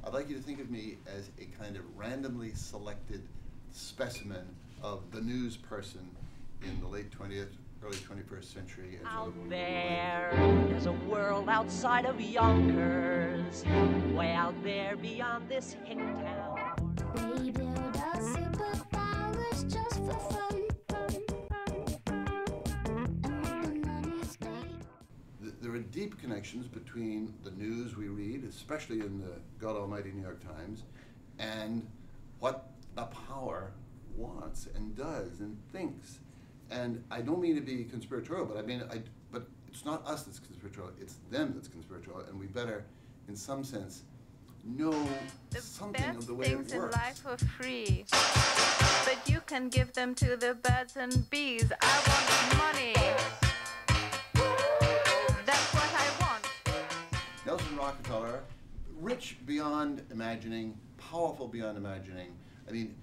I'd like you to think of me as a kind of randomly selected specimen of the news person in the late 20th, early 21st century. Out there's a world outside of Yonkers, way out there beyond this hick town. We build our superpowers just for fun. And the money stay. There are deep connections between the news we read, especially in the God Almighty New York Times, and what the power wants and does and thinks. And I don't mean to be conspiratorial, but but it's not us that's conspiratorial, it's them that's conspiratorial, and we better, in some sense, know something of the way it works. The best things in life are free, but you can give them to the birds and bees. I want money. That's what I want. Nelson Rockefeller, rich beyond imagining, powerful beyond imagining. I mean,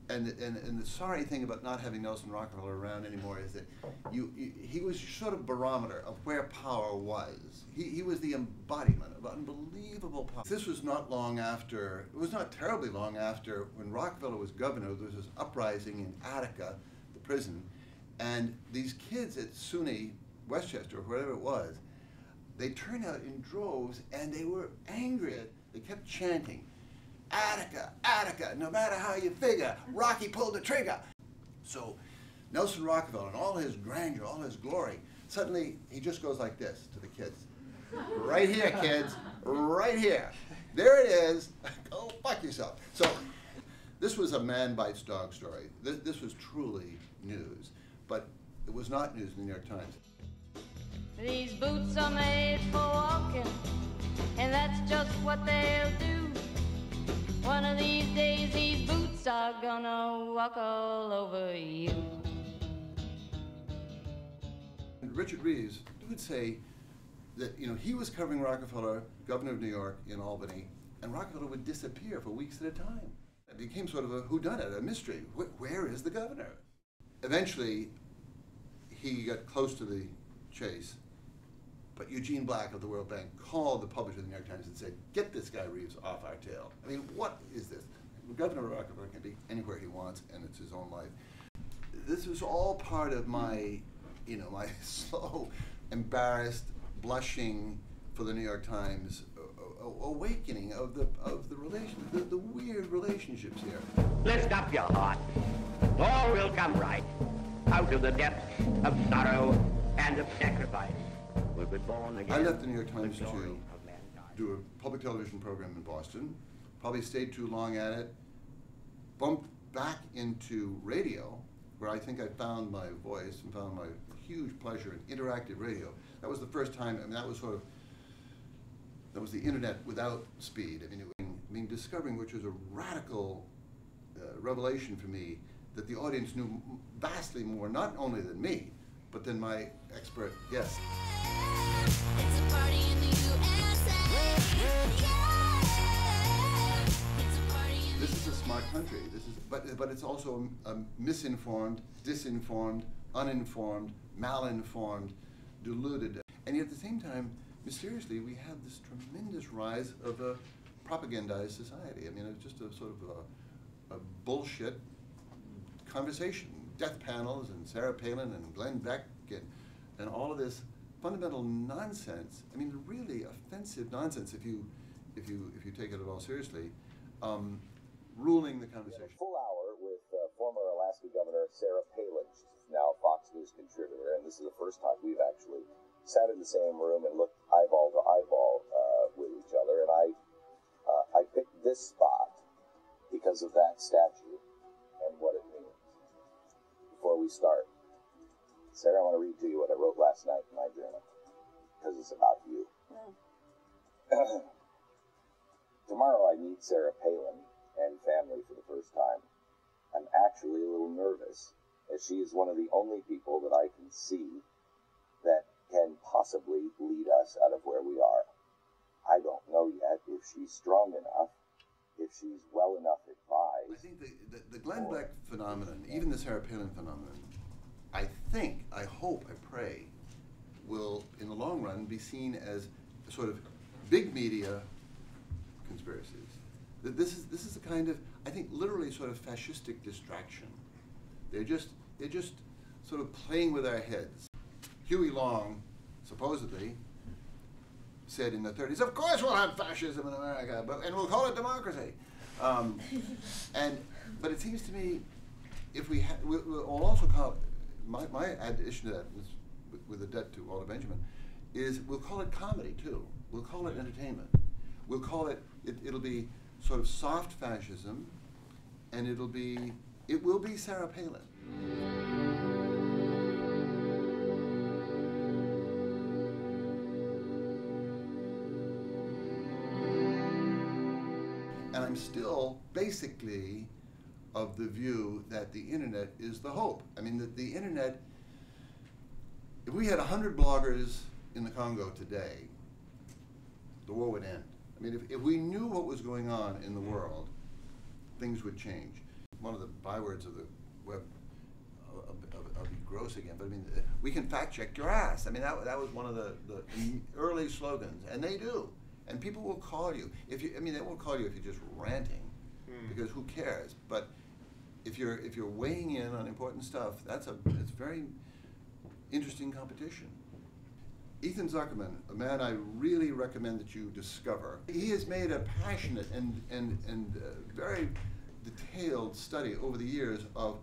and the sorry thing about not having Nelson Rockefeller around anymore is that he was sort of barometer of where power was. He was the embodiment of unbelievable power. This was not long after, it was not terribly long after, when Rockefeller was governor, there was this uprising in Attica, the prison, and these kids at SUNY Westchester, or whatever it was, they turned out in droves and they were angry. They kept chanting, Attica, Attica, no matter how you figure, Rocky pulled the trigger. So Nelson Rockefeller, in all his grandeur, all his glory, suddenly he just goes like this to the kids. Right here, kids, right here. There it is, go fuck yourself. So this was a man bites dog story. This was truly news, but it was not news in the New York Times. These boots are made for walking, and that's just what they'll do. One of these days, these boots are gonna walk all over you. Richard Reeves would say that, he was covering Rockefeller, governor of New York, in Albany, and Rockefeller would disappear for weeks at a time. It became sort of a whodunit, a mystery. Where is the governor? Eventually, he got close to the chase, but Eugene Black of the World Bank called the publisher of the New York Times and said, get this guy Reeves off our tail. I mean, what is this? Governor Rockefeller can be anywhere he wants, and it's his own life. This was all part of my, my slow, embarrassed, blushing for the New York Times awakening of the relations, the weird relationships here. Lift up your heart. All will come right. Out of the depths of sorrow and of sacrifice. We'll be born again. I left the New York Times to do a public television program in Boston, probably stayed too long at it, bumped back into radio, where I think I found my voice and found my huge pleasure in interactive radio. That was the first time, that was that was the internet without speed. Discovering, which was a radical revelation for me, that the audience knew vastly more, not only than me, but than my expert guests. It's a party in the USA. It's a party in This is a smart country. But it's also misinformed, disinformed, uninformed, malinformed, deluded, and yet at the same time, mysteriously, we have this tremendous rise of a propagandized society. It's just a sort of a bullshit conversation. Death panels and Sarah Palin and Glenn Beck and all of this fundamental nonsense. Really offensive nonsense if you take it at all seriously, ruling the conversation. Full hour with former Alaska Governor Sarah Palin. She's now a Fox News contributor, and this is the first time we've actually sat in the same room and looked eyeball to eyeball with each other. And I picked this spot because of that statue and what it means. Before we start, Sarah, I want to read to you what I wrote last night in my journal, because it's about you. Tomorrow I meet Sarah Palin and family for the first time. I'm actually a little nervous, as she is one of the only people that I can see that can possibly lead us out of where we are. I don't know yet if she's strong enough, if she's well enough advised. I think the Glenn Beck phenomenon, even the Sarah Palin phenomenon, I hope, I pray, will, in the long run, be seen as sort of big media conspiracies. This is a kind of, I think, literally sort of fascistic distraction. They're just sort of playing with our heads. Huey Long, supposedly, said in the 30s, "Of course we'll have fascism in America, and we'll call it democracy." But it seems to me, if we'll also call it, my addition to that, with a debt to Walter Benjamin, is we'll call it comedy too. We'll call it entertainment. We'll call it, it'll be sort of soft fascism, and it will be Sarah Palin. And I'm still basically of the view that the internet is the hope. I mean, that the internet, if we had 100 bloggers in the Congo today, the war would end. I mean, if we knew what was going on in the world, things would change. One of the bywords of the web, I'll be gross again, but I mean, we can fact check your ass. I mean, that was one of the early slogans, and they do. And people will call you. They won't call you if you're just ranting, because who cares? But if you're weighing in on important stuff, it's very interesting competition. Ethan Zuckerman, a man I really recommend that you discover. He has made a passionate and very detailed study over the years of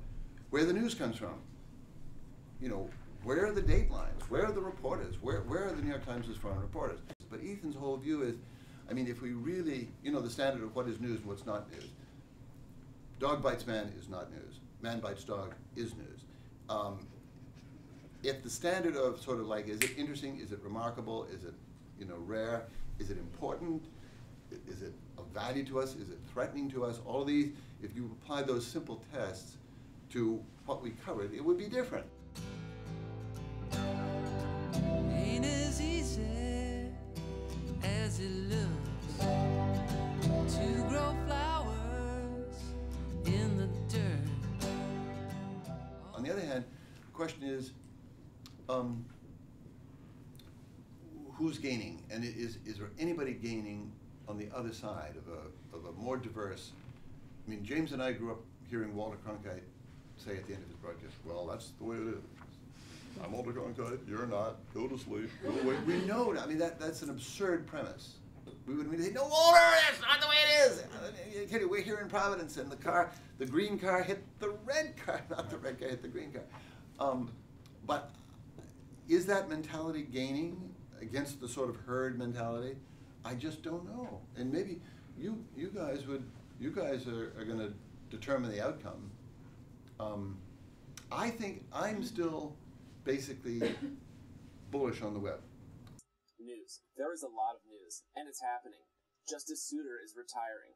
where the news comes from. You know, where are the datelines? Where are the reporters? Where are the New York Times' foreign reporters? But Ethan's whole view is, I mean, if we really, the standard of what is news and what's not news. Dog bites man is not news. Man bites dog is news. If the standard of sort of like, is it interesting, is it remarkable, is it rare, is it important, is it of value to us, is it threatening to us, all of these, if you apply those simple tests to what we covered, it would be different. Ain't as easy as it looks to grow flowers in the dirt. On the other hand, the question is, who's gaining, and is there anybody gaining on the other side of a more diverse? I mean, James and I grew up hearing Walter Cronkite say at the end of his broadcast, "Well, that's the way it is. I'm Walter Cronkite, you're not. Go to sleep. Go away." We know that. I mean, that's an absurd premise. We would say, "No, Walter, that's not the way it is." I tell you, we're here in Providence, and the green car hit the red car, not the red car hit the green car. But is that mentality gaining against the sort of herd mentality? I just don't know. And maybe you guys are going to determine the outcome. I think I'm still basically bullish on the web. News. There is a lot of news, and it's happening. Justice Souter is retiring.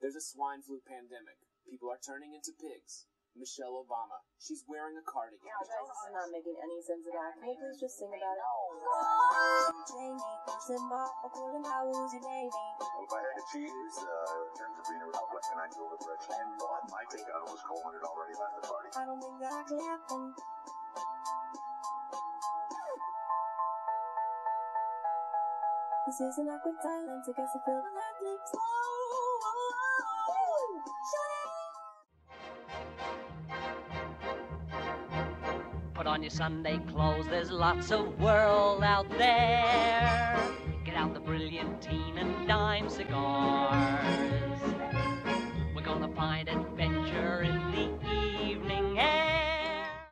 There's a swine flu pandemic. People are turning into pigs. Michelle Obama. She's wearing a cardigan. This is not making any sense at all. Can you please just sing about it? If I had to choose in terms of being a Republican, I'd go with Rich. And my take on it was Coleman had already left the party. I don't think that actually happened. This is an awkward silence. I guess I feel the head leaks. Put on your Sunday clothes, there's lots of world out there. Get out the brilliantine and dime cigars.